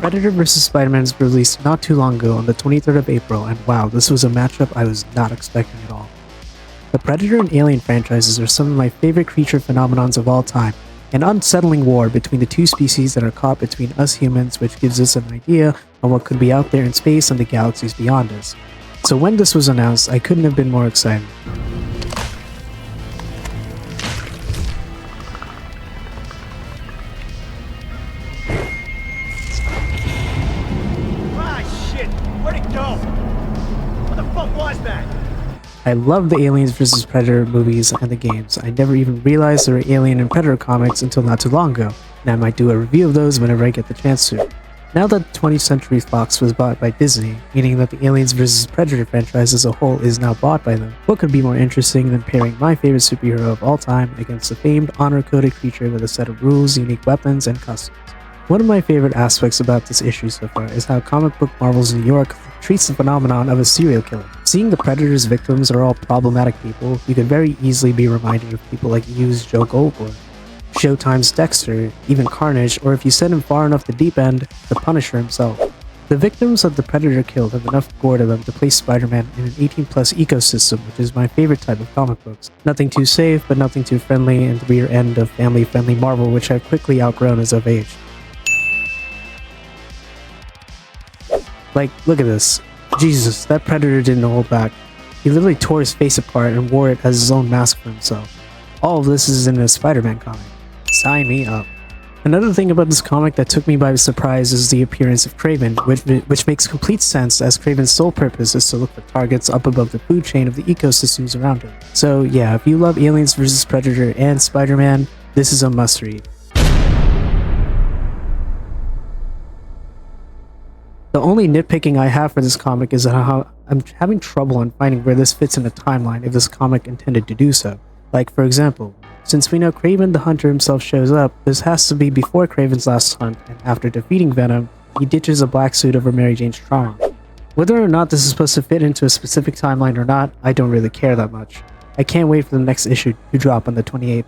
Predator vs. Spider-Man was released not too long ago on the 23rd of April, and wow, this was a matchup I was not expecting at all. The Predator and Alien franchises are some of my favorite creature phenomenons of all time, an unsettling war between the two species that are caught between us humans, which gives us an idea of what could be out there in space and the galaxies beyond us. So when this was announced, I couldn't have been more excited. I love the Aliens vs. Predator movies and the games. I never even realized there were Alien and Predator comics until not too long ago, and I might do a review of those whenever I get the chance to. Now that 20th Century Fox was bought by Disney, meaning that the Aliens vs. Predator franchise as a whole is now bought by them, what could be more interesting than pairing my favorite superhero of all time against a famed honor-coded creature with a set of rules, unique weapons, and customs? One of my favorite aspects about this issue so far is how comic book Marvel's New York treats the phenomenon of a serial killer. Seeing the Predator's victims are all problematic people, you could very easily be reminded of people like U's Joe Goldberg, Showtime's Dexter, even Carnage, or if you send him far enough the deep end, the Punisher himself. The victims that the Predator killed have enough gore to them to place Spider-Man in an 18+ ecosystem, which is my favorite type of comic books. Nothing too safe, but nothing too friendly, and the rear end of family-friendly Marvel, which I've quickly outgrown as I've aged. Like, look at this. Jesus, that Predator didn't hold back. He literally tore his face apart and wore it as his own mask for himself. All of this is in a Spider-Man comic. Sign me up. Another thing about this comic that took me by surprise is the appearance of Kraven, which makes complete sense as Kraven's sole purpose is to look for targets up above the food chain of the ecosystems around him. So yeah, if you love Aliens vs. Predator and Spider-Man, this is a must-read. The only nitpicking I have for this comic is how I'm having trouble on finding where this fits in the timeline if this comic intended to do so. Like, for example, since we know Kraven the Hunter himself shows up, this has to be before Kraven's last hunt, and after defeating Venom, he ditches a black suit over Mary Jane's trauma. Whether or not this is supposed to fit into a specific timeline or not, I don't really care that much. I can't wait for the next issue to drop on the 28th.